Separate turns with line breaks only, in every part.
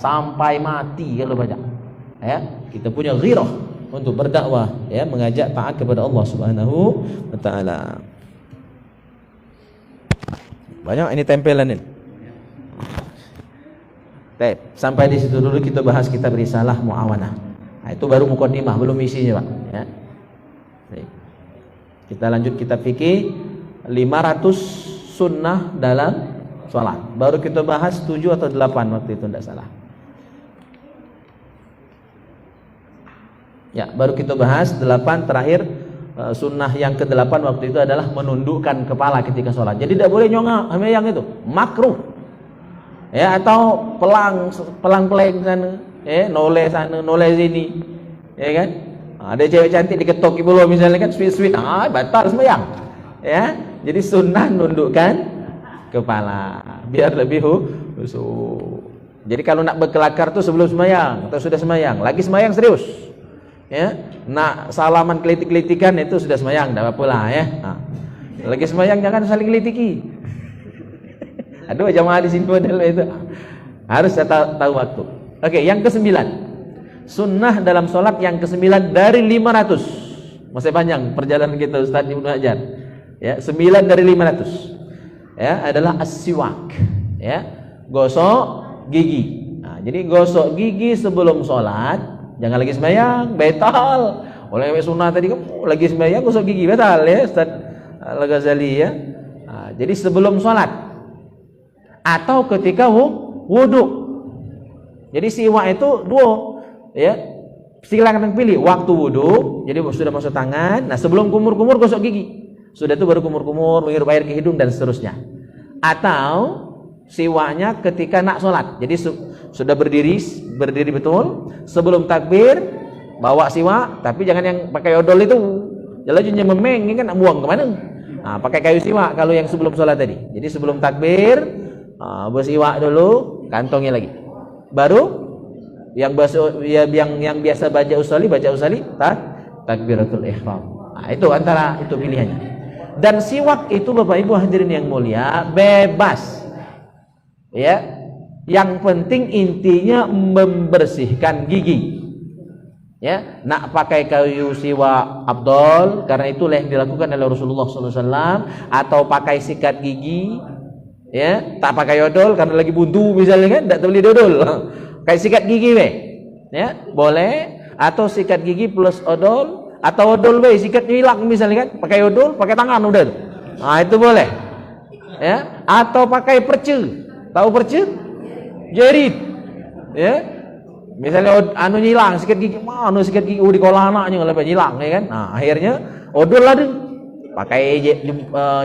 sampai mati kalau baca. Ya, kita punya ghirah untuk berdakwah, ya, mengajak taat kepada Allah Subhanahu wa taala. Banyak ini tempelan ini. Baik, sampai di situ dulu kita bahas kitab Risalah Muawanah. Nah, itu baru muqaddimah, belum isinya, Pak, ya. Baik. Kita lanjut kitab fikih 500 sunnah dalam sholat. Baru kita bahas 7 atau 8 waktu itu, tidak salah. Ya, baru kita bahas 8 terakhir. Sunnah yang ke-8 waktu itu adalah menundukkan kepala ketika sholat. Jadi tidak boleh nyongak yang itu, makruh. Ya, atau pelang-pelang sana, noleh sana, noleh sini, ya kan? Ada cewek cantik diketok ibu lo misalnya kan, sweet, batal sembahyang. Ya, jadi sunnah nundukkan kepala biar lebih khusyuk. Jadi kalau nak berkelakar tuh sebelum sembahyang atau sudah sembahyang, lagi sembahyang serius. Ya, nak salaman kelitik-kelitikan itu sudah sembahyang, tidak apa-apa lah, ya. Nah, lagi sembahyang jangan saling kelitiki. Aduh, jamaah di sini model itu. Harus tahu waktu. Oke, yang ke-9. Sunnah dalam sholat yang ke-9 dari 500. Masih panjang perjalanan kita Ustaz Ibnu Hajar. Ya, 9 dari 500. Ya, adalah as-siwak. Ya, gosok gigi. Nah, jadi gosok gigi sebelum sholat, jangan lagi sembahyang, batal. Oleh sunnah tadi kamu lagi sembahyang gosok gigi, batal, ya Ustaz Al-Ghazali, ya. Nah, jadi sebelum sholat atau ketika wudu. Jadi siwak itu dua, ya. Silakan pilih waktu wudu, jadi sudah masuk tangan. Nah, sebelum kumur-kumur gosok gigi. Sudah itu baru kumur-kumur, menghirup air ke hidung dan seterusnya. Atau siwaknya ketika nak sholat. Jadi sudah berdiri betul, sebelum takbir bawa siwak, tapi jangan yang pakai odol itu. Jalannya memeng, ini kan buang kemana? Nah, pakai kayu siwak kalau yang sebelum sholat tadi. Jadi sebelum takbir bersiwak dulu, kantongnya lagi. Baru yang biasa baca usali takbiratul ihram. Nah, itu pilihannya. Dan siwak itu Bapak Ibu hadirin yang mulia bebas. Ya. Yang penting intinya membersihkan gigi. Ya, nak pakai kayu siwak afdol karena itulah yang dilakukan oleh Rasulullah SAW, atau pakai sikat gigi. Ya, tak pakai odol karena lagi buntu misalnya kan, tak beli dodol. Kayak sikat gigi ya, boleh, atau sikat gigi plus odol, atau odol sikat hilang misalnya kan, pakai odol, pakai tangan udah. Nah, itu boleh. Ya, atau pakai perce. Tahu perce? Jerit. Ya. Misalnya hilang sikat gigi, sikat gigi di kolah anaknya lepas hilang, ya kan? Nah, akhirnya odol lah deh. Pakai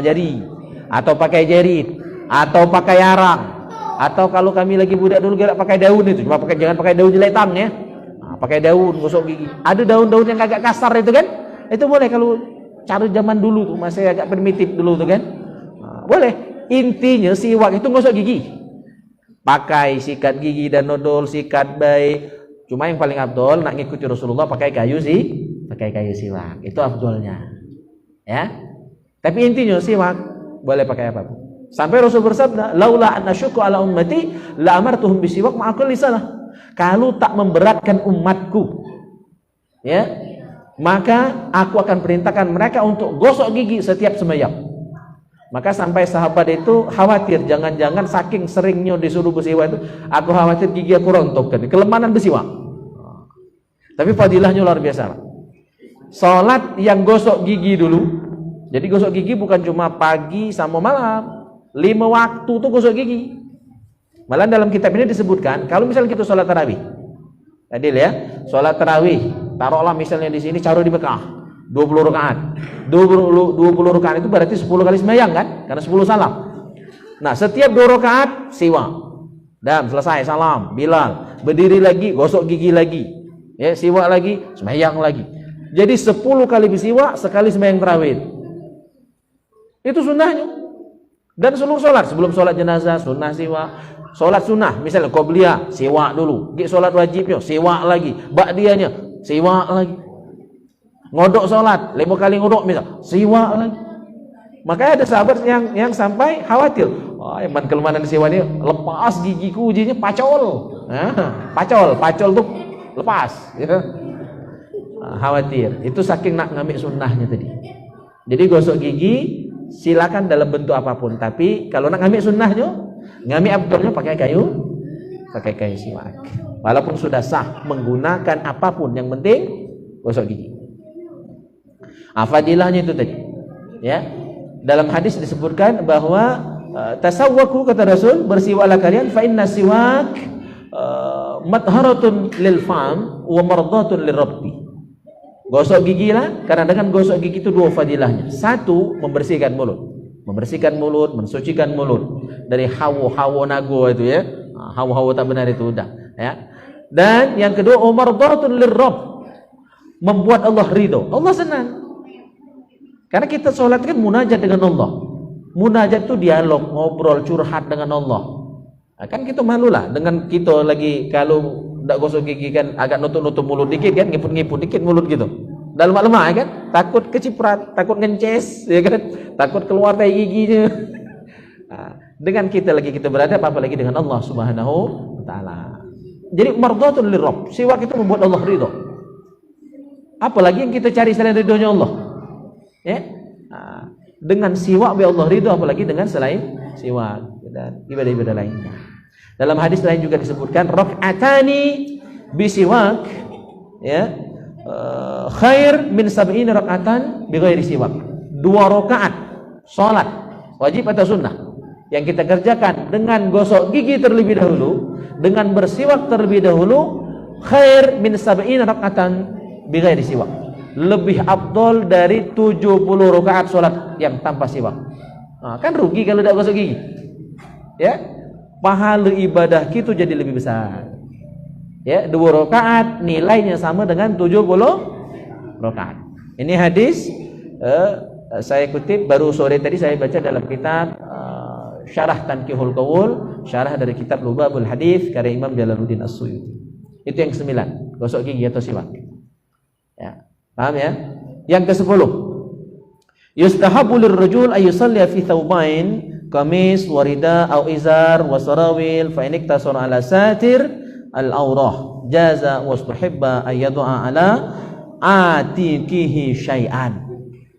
jari atau pakai jerit. Atau pakai arang, atau kalau kami lagi budak dulu gerak pakai daun itu, cuma jangan pakai daun jeletan, ya. Nah, pakai daun gosok gigi. Ada daun-daun yang agak kasar itu kan, itu boleh kalau cara zaman dulu tuh masih agak primitif dulu tuh kan. Nah, boleh. Intinya siwak itu gosok gigi. Pakai sikat gigi dan odol, sikat baik. Cuma yang paling afdol nak ngikuti Rasulullah pakai kayu siwak. Itu afdolnya. Ya. Tapi intinya siwak boleh pakai apapun. Sampai Rasul bersabda, "Laula an asyqa ala ummati la amartuhum bisiwak ma'a kulli salah." Kalau tak memberatkan umatku, ya, maka aku akan perintahkan mereka untuk gosok gigi setiap sembahyang. Maka sampai sahabat itu khawatir, jangan-jangan saking seringnya disuruh bersiwak itu, aku khawatir gigi aku rontok kan, kelemahan bersiwak. Tapi fadilahnya luar biasa. Salat yang gosok gigi dulu. Jadi gosok gigi bukan cuma pagi sama malam. 5 waktu tuh gosok gigi. Malah dalam kitab ini disebutkan, kalau misalnya kita sholat tarawih, adil ya, sholat tarawih, taruhlah misalnya di sini Caro di Mekah, 20 rakaat. 20 rakaat itu berarti 10 kali sembahyang kan? Karena 10 salam. Nah, setiap 2 rakaat siwak. Dan selesai salam, Bilal, berdiri lagi, gosok gigi lagi. Ya, siwak lagi, sembahyang lagi. Jadi 10 kali bersiwak sekali sembahyang tarawih. Itu sunnahnya. Dan seluruh sholat, sebelum sholat jenazah sunnah siwak, sholat sunnah misalnya qobliyah siwak dulu, sholat wajibnya siwak lagi, ba'diyahnya siwak lagi, ngodok sholat 5 kali ngodok misal siwak lagi. Makanya ada sahabat yang sampai khawatir, Oh, eman kelemahan si wani lepas gigiku ujinya pacol. Pacol tuh lepas ya. Khawatir. Itu saking nak ngambil sunnahnya tadi. Jadi gosok gigi silakan dalam bentuk apapun, tapi kalau nak ngambil sunnahnya, ngambil abdulnya pakai kayu siwak. Walaupun sudah sah menggunakan apapun, yang penting gosok gigi. Fadilahnya itu tadi. Ya. Dalam hadis disebutkan bahwa tasawwaku, kata Rasul, bersiwaklah kalian, fa inna siwak matharatun lil fam wa mardatun lirabbi. Gosok gigi lah, karena dengan gosok gigi itu dua fadilahnya. Satu, membersihkan mulut, mensucikan mulut dari hawa nago itu ya. Hawa tak benar itu udah ya. Dan yang kedua, mardatun lirabb, membuat Allah ridho. Allah senang. Karena kita sholat kan munajat dengan Allah. Munajat itu dialog, ngobrol, curhat dengan Allah. Nah, kan kita malu lah dengan kita lagi kalau tidak gosok gigi kan agak nutup mulut dikit kan, ngiput dikit mulut gitu. Dalam lemah kan, takut keciprat, takut ngences, ya kan, takut keluar tai giginya. Nah, dengan kita berada, apalagi dengan Allah Subhanahu wa taala. Jadi mardatun lirabb, siwak itu membuat Allah ridho. Apalagi yang kita cari selain ridhonya Allah. Ya. Nah, dengan siwak biar Allah ridho, apalagi dengan selain siwak dan ibadah-ibadah lainnya. Dalam hadis lain juga disebutkan rak'atani bisiwak ya, khair min sab'in rak'atan bighairi siwak. 2 rakaat salat wajib atau sunnah yang kita kerjakan dengan gosok gigi terlebih dahulu, dengan bersiwak terlebih dahulu, khair min sab'in rak'atan bighairi siwak, lebih afdol dari 70 rakaat salat yang tanpa siwak. Nah, kan rugi kalau tidak gosok gigi. Ya, pahala ibadah kita jadi lebih besar. Ya, 2 rakaat nilainya sama dengan 70 rakaat. Ini hadis saya kutip baru sore tadi, saya baca dalam kitab Syarah Tanqihul Qaul, syarah dari kitab Lubabul Hadis karya Imam Jalaluddin As-Suyuti. Itu yang 9, gosok gigi atau siwak. Ya, paham ya? Yang ke-10, yustahabu lirrajul ay yusalli fi thawbain, kamis, warida, au izar, wasarawil, fa in iktasara ala satir al-awrah, jaza wastuhibba ay yad'a ala atikihi syai'an.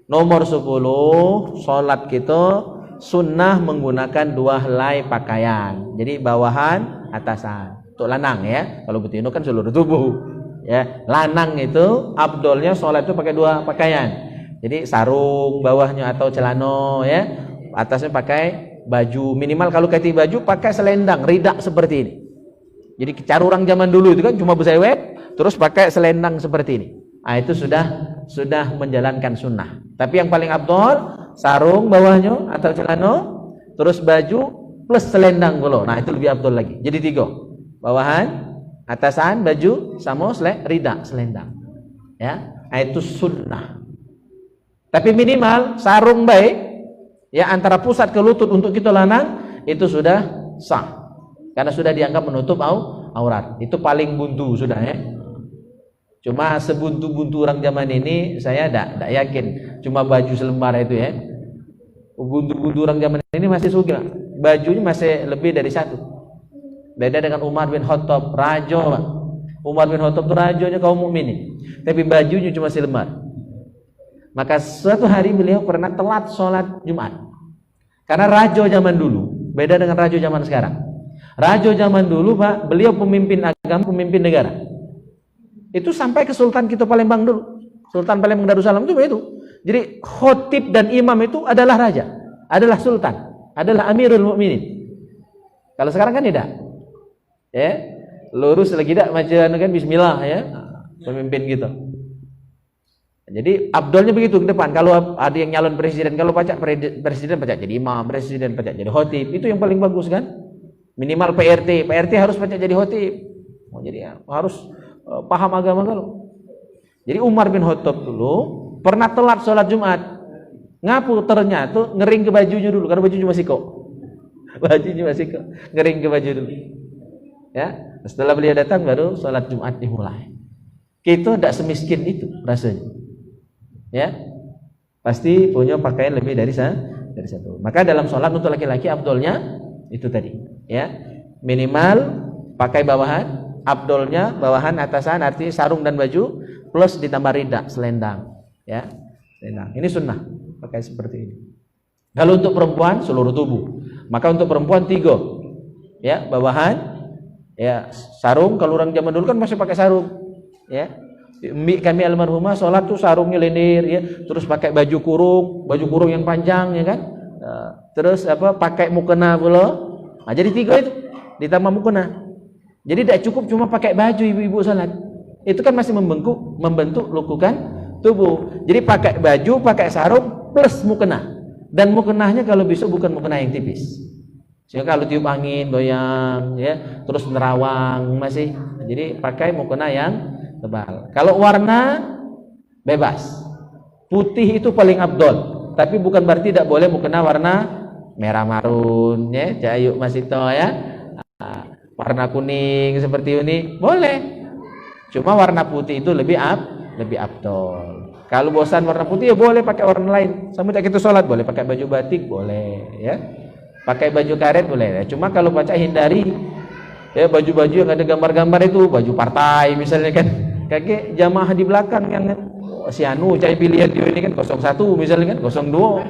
Nomor 10, salat kita sunnah menggunakan 2 helai pakaian. Jadi bawahan, atasan. Untuk lanang ya. Kalau betina kan seluruh tubuh. Ya, lanang itu afdolnya salat itu pakai 2 pakaian. Jadi sarung bawahnya atau celana ya. Atasnya pakai baju, minimal kalau ganti baju pakai selendang, ridak seperti ini. Jadi cara orang zaman dulu itu kan cuma bersewet, terus pakai selendang seperti ini. Nah, itu sudah menjalankan sunnah. Tapi yang paling afdol sarung bawahnya atau celana, terus baju plus selendang dulu. Nah, itu lebih afdol lagi. Jadi 3. Bawahan, atasan, baju, sama ridak, selendang. Ya, nah, itu sunnah. Tapi minimal sarung baik ya, antara pusat ke lutut untuk kita lanang itu sudah sah, karena sudah dianggap menutup aurat. Itu paling buntu sudah ya. Cuma sebuntu-buntu orang zaman ini saya tidak yakin cuma baju selembar itu ya. Buntu-buntu orang zaman ini masih suka, bajunya masih lebih dari 1. Beda dengan Umar bin Khattab, raja. Umar bin Khattab itu rajanya kaum mukminin, tapi bajunya cuma selembar. Maka suatu hari beliau pernah telat sholat Jumat. Karena raja zaman dulu beda dengan raja zaman sekarang. Raja zaman dulu Pak, beliau pemimpin agama, pemimpin negara. Itu sampai ke Sultan kita Palembang dulu. Sultan Palembang Darussalam itu begitu. Jadi khotib dan imam itu adalah raja, adalah sultan, adalah Amirul Mukminin. Kalau sekarang kan tidak. Ya, lurus lagi tidak macam kan bismillah ya, pemimpin gitu. Jadi abdolnya begitu ke depan. Kalau ada yang nyalon presiden, kalau pacak presiden pacak jadi imam, presiden pacak jadi khotib, itu yang paling bagus kan. Minimal PRT harus pacak jadi khotib. Oh, jadi ya, harus paham agama kalau. Jadi Umar bin Khattab dulu pernah telat sholat Jumat. Ngapu ternyata ngering ke bajunya dulu, karena bajunya masih kok. Bajunya masih kok, ngering ke baju dulu. Ya, setelah beliau datang baru sholat Jumat dimulai. Kita tidak semiskin itu rasanya. Ya, pasti punya pakaian lebih dari 1. Maka dalam sholat untuk laki-laki afdolnya Itu tadi, ya. Minimal pakai bawahan, abdolnya bawahan atasan, artinya sarung dan baju plus ditambah rida, selendang, ya. Selendang. Ini sunnah pakai seperti ini. Kalau untuk perempuan seluruh tubuh. Maka untuk perempuan 3. Ya, bawahan, ya, sarung. Kalau orang zaman dulu kan masih pakai sarung, ya. Kami almarhumah sholat tuh sarungnya lendir, ya, terus pakai baju kurung yang panjang, ya kan, terus pakai mukena pula. Nah, jadi 3 itu ditambah mukena. Jadi tidak cukup cuma pakai baju ibu-ibu sholat, itu kan masih membentuk lekukan tubuh. Jadi pakai baju, pakai sarung plus mukena, dan mukenahnya kalau bisa bukan mukena yang tipis, sehingga kalau tiup angin goyang, ya, terus nerawang masih. Jadi pakai mukena yang tebal. Kalau warna bebas, putih itu paling abdol, tapi bukan berarti tidak boleh mukena warna merah marun, ya, jayu masito, ya, warna kuning seperti ini boleh. Cuma warna putih itu lebih abdol. Kalau bosan warna putih ya boleh pakai warna lain. Sama kayak kita sholat boleh pakai baju batik, boleh, ya, pakai baju karet boleh, ya. Cuma kalau baca hindari, ya, baju-baju yang ada gambar-gambar itu, baju partai misalnya kan. Kakek jamaah di belakang yang si anu cai pilihan dia ini kan 01 misalnya kan 02.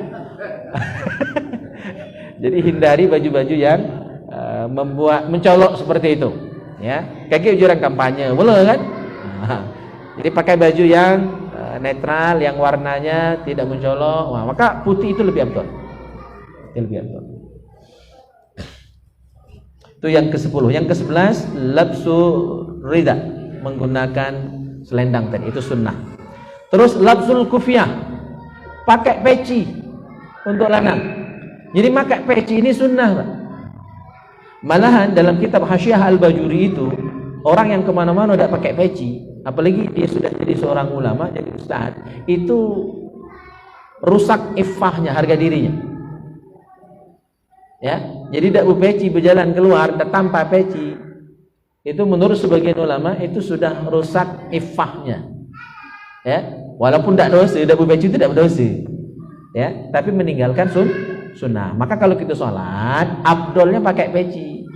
Jadi hindari baju-baju yang mencolok seperti itu, ya. Kakek jurang kampanye boleh kan. Jadi pakai baju yang netral, yang warnanya tidak mencolok. Wah, maka putih itu lebih abdol. Itu yang ke-10. Yang ke-11 labsu rida, menggunakan selendang tadi, itu sunnah. Terus labsul kufiyah, pakai peci untuk lanang. Jadi pakai peci ini sunnah, Pak. Malahan dalam kitab Hasyiah Al-Bajuri itu, orang yang kemana-mana tidak pakai peci, apalagi dia sudah jadi seorang ulama, jadi ustaz, itu rusak iffahnya, harga dirinya, ya. Jadi tidak berpeci, berjalan keluar tanpa peci, itu menurut sebagian ulama itu sudah rusak iffahnya, ya. Walaupun tidak dosa, tidak berpeci itu tidak berdosa, ya, tapi meninggalkan sunnah. Maka kalau kita sholat, abdolnya pakai peci,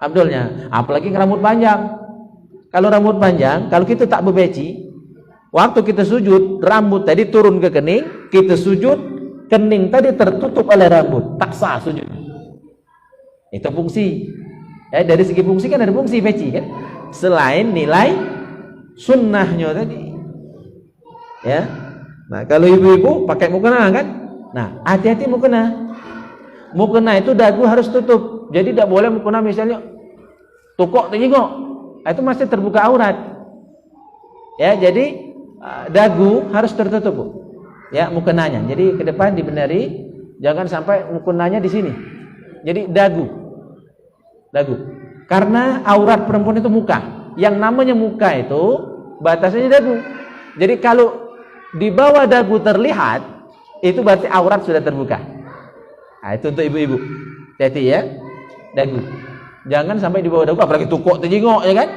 abdolnya. Apalagi rambut panjang. Kalau rambut panjang, kalau kita tak berpeci, waktu kita sujud, rambut tadi turun ke kening, kita sujud, kening tadi tertutup oleh rambut, tak sah sujud. Itu fungsi. Dari segi fungsi kan ada fungsi peci kan, selain nilai sunnahnya tadi, ya. Nah, kalau ibu-ibu pakai mukena kan, nah hati-hati mukena itu dagu harus tutup. Jadi tidak boleh mukena misalnya tukok tengok, itu masih terbuka aurat, ya. Jadi dagu harus tertutup, ya, mukenanya. Jadi ke depan dibenari, jangan sampai mukenanya di sini. Jadi dagu. Karena aurat perempuan itu muka. Yang namanya muka itu batasnya dagu. Jadi kalau di bawah dagu terlihat, itu berarti aurat sudah terbuka. Nah, itu untuk ibu-ibu. Hati-hati, ya. Dagu. Jangan sampai di bawah dagu, apalagi tukok tengok, ya kan?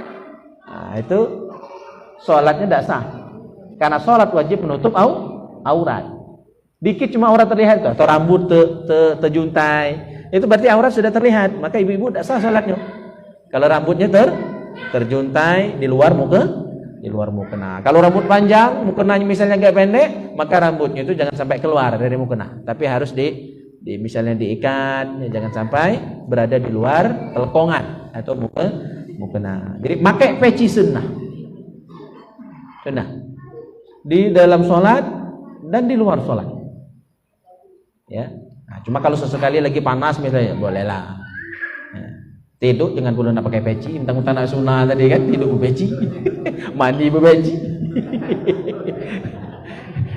Nah, itu sholatnya tidak sah. Karena sholat wajib menutup aurat. Dikit cuma aurat terlihat, atau rambut terjuntai, itu berarti aurat sudah terlihat. Maka ibu-ibu tidak sah sholatnya. Kalau rambutnya terjuntai di luar mukena. Kalau rambut panjang, mukenanya misalnya agak pendek, maka rambutnya itu jangan sampai keluar dari mukena, tapi harus misalnya diikat, ya, jangan sampai berada di luar telkongan atau mukena. Jadi pakai peci sunnah di dalam sholat dan di luar sholat, ya. Nah, cuma kalau sesekali lagi panas misalnya, bolehlah. Nah, tidur jangan perlu nak pakai peci, mentang-mentang nak sunnah tadi kan, tidur berpeci, mandi berpeci.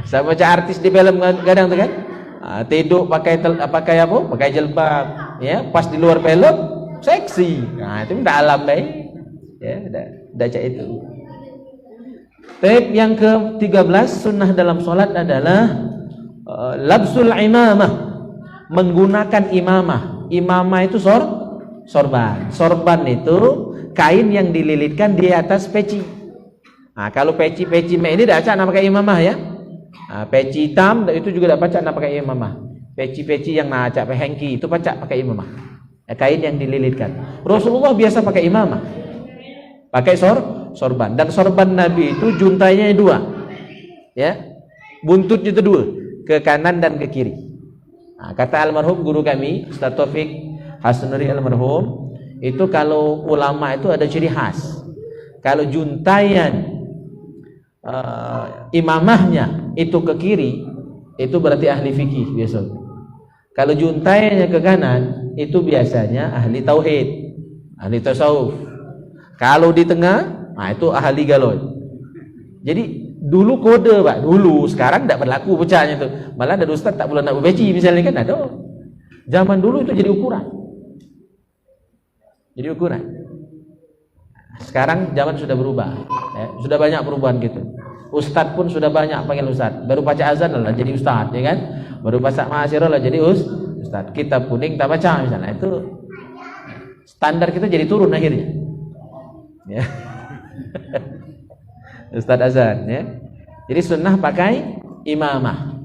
Sama macam artis di film kadang tu kan, tidur pakai apa? Pakai jilbab, ya. Pas di luar film seksi. Nah, itu dah alam baik, ya. Dah cak itu. Tip yang ke-13 sunnah dalam solat adalah labsul imamah, menggunakan imamah. Imamah itu sorban. Sorban itu kain yang dililitkan di atas peci. Nah, kalau peci ini dah acak nak pakai imamah, ya. Nah, peci hitam itu juga dah pacak nak pakai imamah. Peci yang nak acak pakai hengki itu pacak pakai imamah. kain yang dililitkan. Rasulullah biasa pakai imamah, pakai sorban, dan sorban Nabi itu juntainya dua, ya, buntutnya itu dua, ke kanan dan ke kiri. Nah, kata almarhum guru kami Ustaz Taufik Hasanuri almarhum, itu kalau ulama itu ada ciri khas. Kalau juntaian imamahnya itu ke kiri, itu berarti ahli fikih biasa. Kalau juntaiannya ke kanan, itu biasanya ahli tauhid, ahli tasawuf. Kalau di tengah, nah itu ahli galon. Jadi dulu kode Pak, dulu, sekarang tidak berlaku pecahnya itu. Malah ada ustaz tak boleh nak berbeci misalnya kan ada. Zaman dulu itu jadi ukuran. Jadi ukuran. Sekarang zaman sudah berubah, ya. Sudah banyak perubahan gitu. Ustadz pun sudah banyak panggil ustadz. Baru baca azan lah jadi ustadz, ya kan? Baru baca ma'asyirah lah jadi ustadz. Kitab kuning tak baca misalnya, itu standar kita jadi turun akhirnya. Ya. Ustadz azan, ya. Jadi sunnah pakai imamah.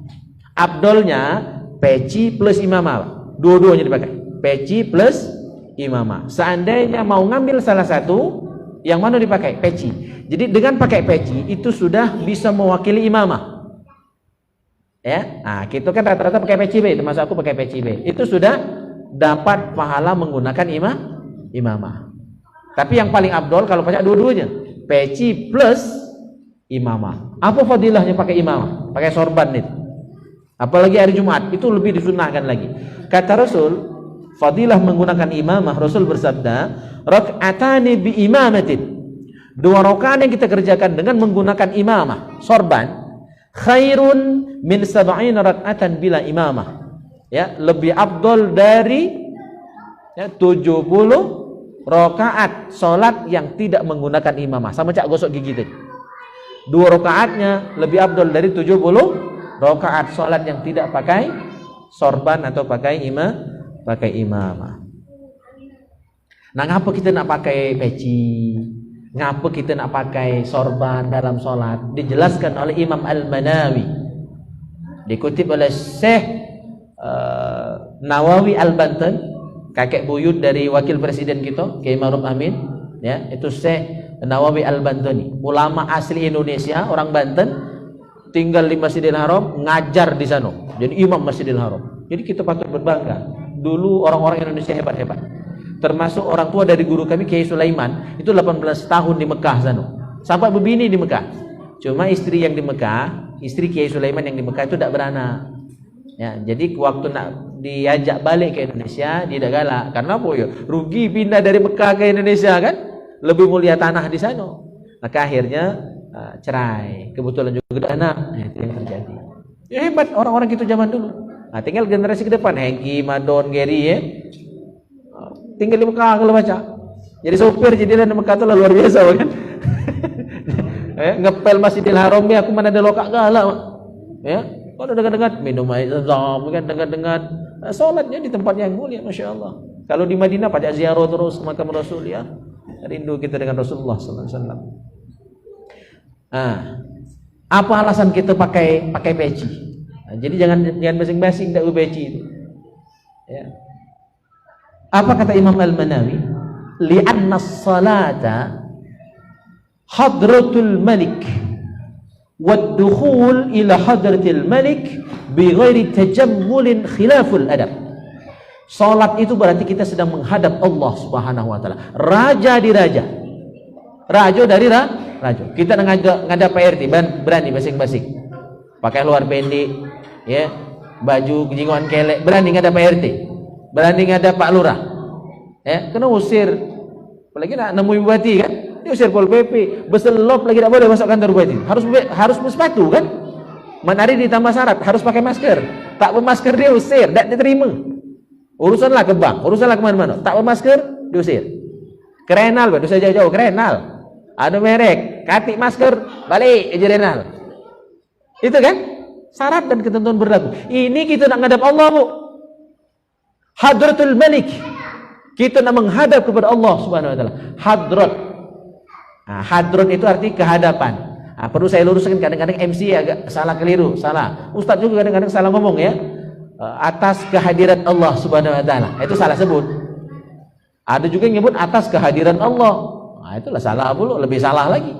Abdolnya peci plus imamah, dua-duanya dipakai. Peci plus imamah. Seandainya mau ngambil salah satu, yang mana dipakai? Peci. Jadi dengan pakai peci itu sudah bisa mewakili imamah. Ya, nah kita kan rata-rata pakai peci B, termasuk aku pakai peci B. Itu sudah dapat pahala menggunakan imamah. Tapi yang paling abdol kalau pakai dua-duanya, peci plus imamah. Apa fadilahnya pakai imamah? Pakai sorban itu. Apalagi hari Jumat, itu lebih disunahkan lagi. Kata Rasul, fadilah menggunakan imamah, Rasul bersabda, rak'atani bi imamatin. 2 rakaat yang kita kerjakan dengan menggunakan imamah, sorban, khairun min 70 rak'atan bila imamah. Ya, lebih afdal dari 70 rakaat salat yang tidak menggunakan imamah. Sama cak gosok gigi tadi. 2 rakaatnya lebih afdal dari 70 rakaat salat yang tidak pakai sorban atau pakai imamah. Nah, ngapa kita nak pakai peci? Ngapa kita nak pakai sorban dalam solat? Dijelaskan oleh Imam Al-Manawi, dikutip oleh Syekh Nawawi Al-Banten, kakek buyut dari wakil presiden kita Kiai Ma'ruf Amin, ya, itu Syekh Nawawi Al-Bantani, ulama asli Indonesia, orang Banten, tinggal di Masjidil Haram, ngajar di sana, jadi imam Masjidil Haram. Jadi kita patut berbangga. Dulu orang-orang Indonesia hebat-hebat. Termasuk orang tua dari guru kami Kiai Sulaiman, itu 18 tahun di Mekah sana. Sampai berbini di Mekah. Cuma istri yang di Mekah, istri Kiai Sulaiman yang di Mekah itu tidak beranak. Ya, jadi waktu nak diajak balik ke Indonesia, dia tidak galak. Karena apa ya? Rugi pindah dari Mekah ke Indonesia kan? Lebih mulia tanah di sana. Maka akhirnya cerai. Kebetulan juga ada anak. Nah, itu yang terjadi. Ya, hebat orang-orang gitu zaman dulu. Nah, tinggal generasi ke depan, Hengki, Madon, Gary, ya. Tinggal di Mekah kalau baca. Jadi sopir jadi di Mekah itu luar biasa kan. Ngepel Masjidil Haram ya, aku mana ada lokak galak. Ya, kalau dengar-dengar minum air zam kan, dengar-dengar salatnya di tempat yang mulia, masya-Allah. Kalau di Madinah pada ziarah terus ke makam Rasul, ya. Rindu kita dengan Rasulullah sallallahu alaihi wasallam. Apa alasan kita pakai peci? Nah, jadi jangan basing-basing dak peci itu. Ya. Apa kata Imam Al-Manawi? Li'anna as-salata hadratul malik wad-dukhul ila hadratil malik bighairi tajammulin khilaful adab. Salat itu berarti kita sedang menghadap Allah Subhanahu wa taala. Raja di raja. Raja dari raja. Kita ngadap Pak RT, berani basing-basing. Pakai luar pendek, ya, baju jinguan kelek, berani ngadap Pak RT. Berani ngadap Pak Lurah, ya, kena usir. Apalagi nak nemu bupati kan, diusir Pol PP. Berselop lagi tak boleh masuk kantor bupati. Harus bersepatu kan. Menari ditambah syarat harus pakai masker. Tak bermasker dia usir, tak diterima. Urusanlah ke bank, urusanlah kemana-mana. Tak bermasker diusir. Kerenal, dosa jauh-jauh kerenal. Ada merek, katik masker, balik aja renal. Itu kan syarat dan ketentuan berlaku. Ini kita nak ngadap Allah, Bu. Hadratul Malik, kita nak menghadap kepada Allah Subhanahu wa taala. Hadrat. Nah, hadrat itu arti kehadapan. Nah, perlu saya luruskan, kadang-kadang MC agak salah keliru, salah. Ustaz juga kadang-kadang salah ngomong ya. Atas kehadiran Allah Subhanahu wa taala. Itu salah sebut. Ada juga yang nyebut atas kehadiran Allah. Nah, itulah salah pula, lebih salah lagi.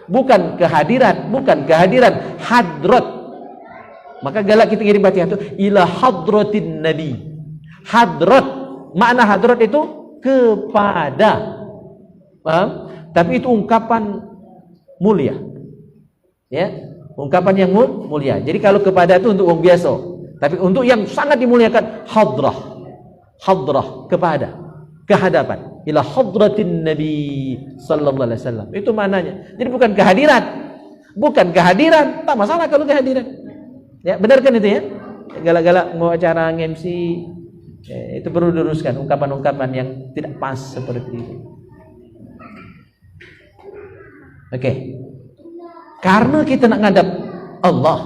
Bukan kehadiran, hadrat. Maka galak kita kirim Fatihah itu ila hadratin nabi. Hadrat, makna hadrat itu kepada. Paham? Tapi itu ungkapan mulia. Ya, ungkapan yang mulia. Jadi kalau kepada itu untuk orang biasa, tapi untuk yang sangat dimuliakan hadrah. Hadrah, kepada, kehadapan. Ila hadratin nabi sallallahu alaihi wasallam. Itu maknanya. Jadi bukan kehadiran. Bukan kehadiran, tak masalah kalau kehadiran. Ya, benar kan itu ya? Galak-galak mau acara MC, itu perlu diluruskan ungkapan-ungkapan yang tidak pas seperti itu. Oke. Karena kita nak ngadap Allah,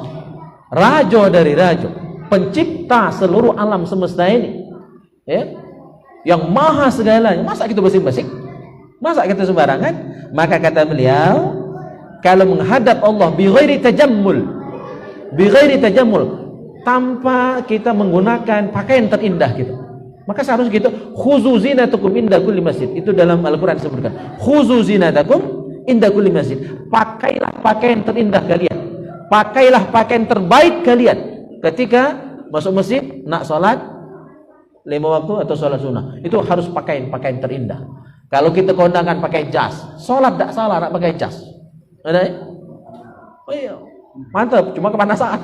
raja dari raja, pencipta seluruh alam semesta ini, ya, yang maha segalanya. Masa kita basing-basing? Masa kita sembarangan? Maka kata beliau, kalau menghadap Allah bi ghairi tajammul, tanpa kita menggunakan pakaian terindah kita, maka seharusnya kita khuzu zinatakum inda kulli masjid. Itu dalam Al-Quran disebutkan, khuzu zinatakum inda kulli masjid. Pakailah pakaian terindah kalian, pakailah pakaian terbaik kalian ketika masuk masjid, nak sholat 5 waktu atau sholat sunnah. Itu harus pakaian terindah. Kalau kita kondangan pakai jas, sholat tak salah nak pakai jas. Ada ya? Oh iya, mantap, cuma kepanasan.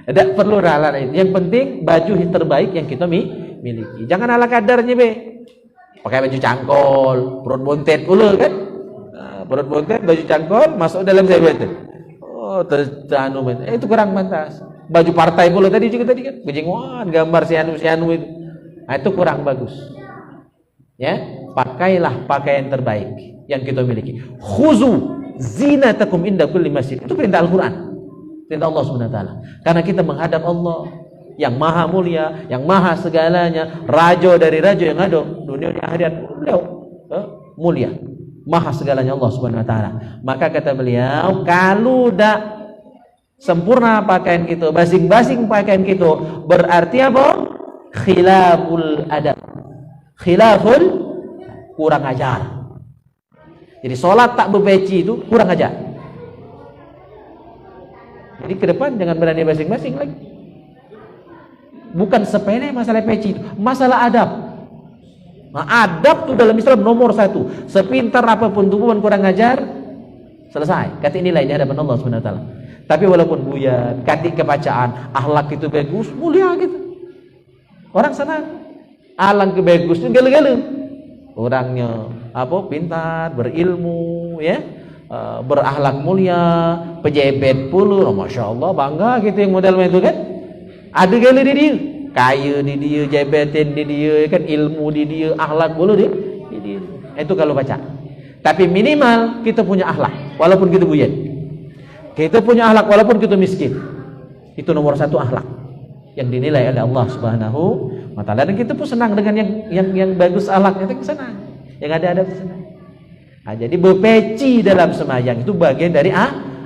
Tidak perlu ala itu. Yang penting baju terbaik yang kita miliki. Jangan ala kadarnya be. Pakai baju cangkol, perut bontet pula kan? Perut bontet, baju cangkol, masuk dalam itu. Oh, tercanu itu kurang pantas. Baju partai pula tadi kan, kejenguan, gambar si anu itu. Nah, itu kurang bagus. Ya, pakailah pakaian terbaik yang kita miliki. Khuzu zinatakum inda kulli masjid. Itu perintah Al-Qur'an. Perintah Allah Subhanahu wa taala. Karena kita menghadap Allah yang maha mulia, yang maha segalanya, raja dari raja yang ada dunia di akhirat. Beliau mulia, maha segalanya Allah Subhanahu wa taala. Maka kata beliau, kalau dak sempurna pakaian kita, basing-basing pakaian kita, berarti apa? Khilaful adab. Khilaful, kurang ajar. Jadi sholat tak berpeci itu kurang ajar. Jadi ke depan jangan berani basing-basing lagi. Bukan sepele masalah peci itu, masalah adab. Nah, adab itu dalam Islam nomor 1. Sepintar apapun tubuh kurang ajar, selesai. Kata nilai di hadapan Allah Subhanahu wa taala. Tapi walaupun buyar, katik kebacaan, akhlak itu bagus, mulia gitu. Orang senang. Alang kebagus itu gele-gele. Orangnya pintar, berilmu, ya, berakhlak mulia, pejabat pula, masya Allah, bangga gitu yang model itu kan. Ada gele di dia, kaya di dia, jabatan di dia, kan, ilmu di dia, akhlak pula di dia. Itu kalau baca. Tapi minimal kita punya akhlak, walaupun kita buyat. Kita punya akhlak walaupun kita miskin. Itu nomor 1 akhlak yang dinilai oleh Allah Subhanahu wa taala. Dan kita pun senang dengan yang bagus akhlaknya, kita senang. Yang ada senang. Nah, jadi berpeci dalam sembahyang itu bagian dari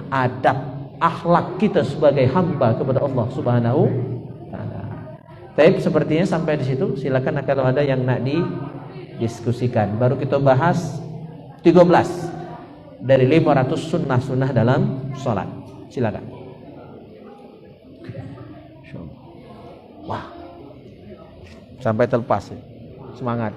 adab akhlak kita sebagai hamba kepada Allah Subhanahu wa taala. Tapi sepertinya sampai di situ. Silakan kalau ada yang nak didiskusikan. Baru kita bahas 13 dari 500 sunnah-sunnah dalam sholat. Silakan. Wah, sampai terlepas ya. Semangat.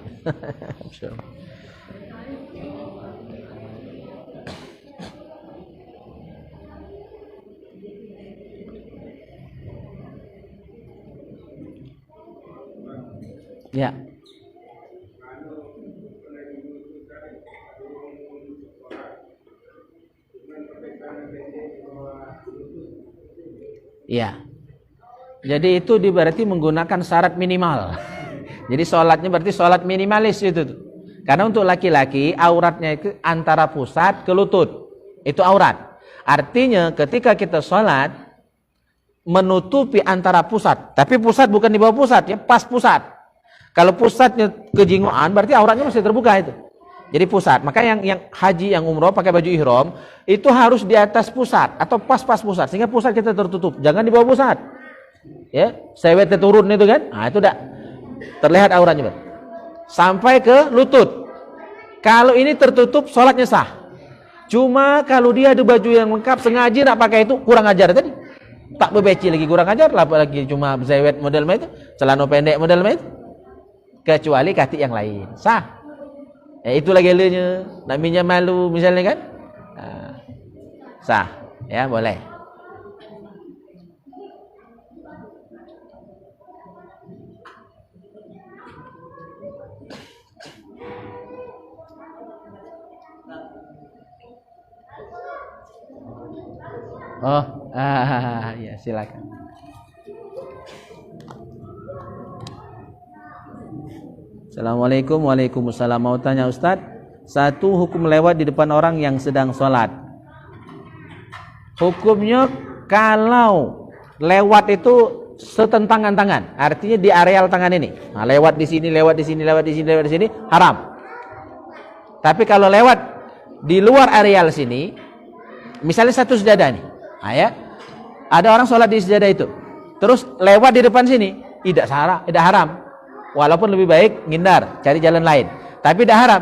Ya. Ya. Jadi itu berarti menggunakan syarat minimal. Jadi sholatnya berarti sholat minimalis itu. Karena untuk laki-laki auratnya itu antara pusat ke lutut. Itu aurat. Artinya ketika kita sholat menutupi antara pusat. Tapi pusat bukan di bawah pusat ya, pas pusat. Kalau pusatnya kejinguan berarti auratnya masih terbuka itu. Jadi pusat. Maka yang haji, yang umroh pakai baju ihram itu harus di atas pusat atau pas-pas pusat sehingga pusat kita tertutup. Jangan di bawah pusat. Ya, sewetnya turun itu kan. Nah, itu udah terlihat auratnya. sampai ke lutut. Kalau ini tertutup, sholatnya sah. Cuma kalau dia ada baju yang lengkap, sengaja nak pakai itu, kurang ajar tadi. Tak berbeci lagi, kurang ajar. Apalagi cuma zewet model itu, celana pendek model itu. Kecuali katik yang lain, sah. Itulah gelanya, namanya malu misalnya kan. Sah, ya boleh. Oh, ya silakan. Assalamualaikum. Waalaikumsalam. Mau tanya Ustadz, satu hukum lewat di depan orang yang sedang sholat. Hukumnya kalau lewat itu setentangan tangan, artinya di areal tangan ini. Nah, lewat di sini, lewat di sini, lewat di sini, lewat di sini, haram. Tapi kalau lewat di luar areal sini, misalnya satu sejadah nih. Nah, ya, ada orang sholat di sejadah itu, terus lewat di depan sini, tidak haram. Walaupun lebih baik ngindar, cari jalan lain. Tapi tidak haram.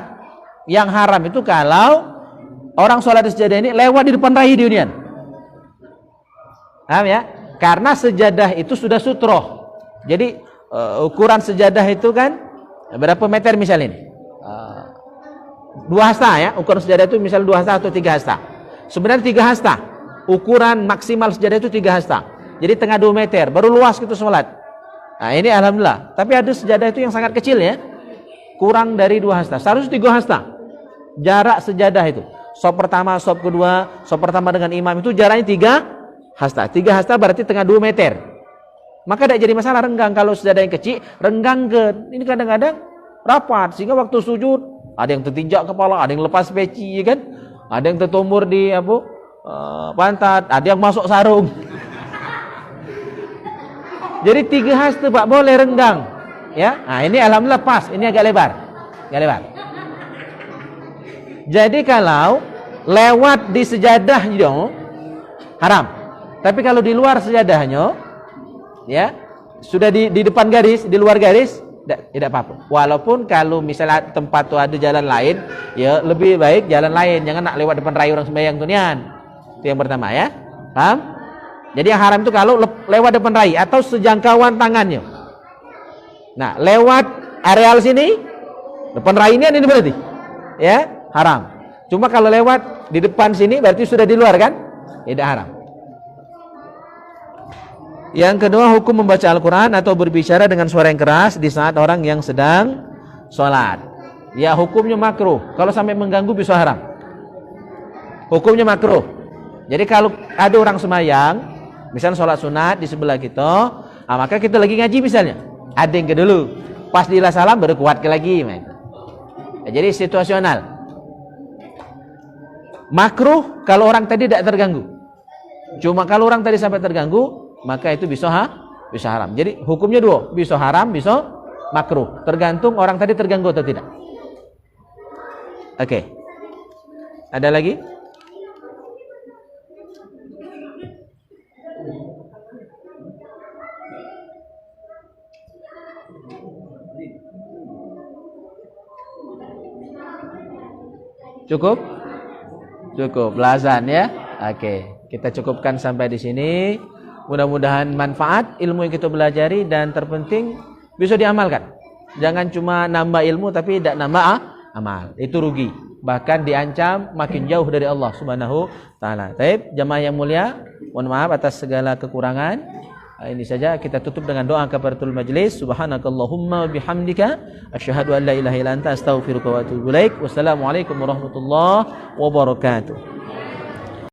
Yang haram itu kalau orang sholat di sejadah ini lewat di depan raih diunian. Paham ya? Karena sejadah itu sudah sutroh. Jadi ukuran sejadah itu kan berapa meter misalnya ini? 2 hasta ya. Ukuran sejadah itu misal 2 hasta atau 3 hasta. Sebenarnya 3 hasta. Ukuran maksimal sejadah itu 3 hasta. Jadi tengah 2 meter, baru luas gitu sholat. Nah ini alhamdulillah. Tapi ada sejadah itu yang sangat kecil ya, kurang dari 2 hasta. Seharusnya 3 hasta. Jarak sejadah itu. Sop pertama, sop kedua, sop pertama dengan imam itu jaraknya 3 hasta. 3 hasta berarti tengah 2 meter. Maka tidak jadi masalah renggang. Kalau sejadah yang kecil, renggang ke. Ini kadang-kadang rapat sehingga waktu sujud ada yang tertinjak kepala, ada yang lepas peci, ya kan? Ada yang tertumbur di pantat, ada yang masuk sarung. Jadi 3 hasta Pak boleh renggang, ya. Nah ini alhamdulillah pas, ini agak lebar, Jadi kalau lewat di sejadahnya haram. Tapi kalau di luar sejadahnya, ya sudah di depan garis, di luar garis, tidak apa-apa. Walaupun kalau misalnya tempat tuh ada jalan lain, ya lebih baik jalan lain. Jangan nak lewat depan rai orang sembahyang tunian. Itu yang pertama ya. Paham? Jadi yang haram itu kalau lewat depan rai atau sejangkauan tangannya. Nah, lewat areal sini, depan rai ini berarti, ya haram. Cuma kalau lewat di depan sini berarti sudah di luar kan? Tidak haram. Yang kedua, hukum membaca Al-Quran atau berbicara dengan suara yang keras di saat orang yang sedang sholat. Ya hukumnya makruh. Kalau sampai mengganggu bisa haram. Hukumnya makruh. Jadi kalau ada orang sembahyang, misalnya sholat sunat di sebelah kita, maka kita lagi ngaji misalnya, adeng ke dulu, pas dilah salam baru kuat ke lagi. Jadi situasional. Makruh kalau orang tadi tidak terganggu. Cuma kalau orang tadi sampai terganggu, maka itu bisa haram. Jadi hukumnya 2, bisa haram, bisa makruh. Tergantung orang tadi terganggu atau tidak. Oke. Ada lagi? Cukup? Cukup. Belazan ya. Oke, kita cukupkan sampai di sini. Mudah-mudahan manfaat ilmu yang kita belajari dan terpenting bisa diamalkan. Jangan cuma nambah ilmu tapi tidak nambah amal. Itu rugi. Bahkan diancam makin jauh dari Allah Subhanahu taala. Baik, jamaah yang mulia, mohon maaf atas segala kekurangan. Ini saja kita tutup dengan doa kafaratul majlis. Subhanakallahumma wa bihamdika asyhadu an la ilaha illa anta astaghfiruka wa atubu ilaik. Wassalamualaikum warahmatullahi wabarakatuh.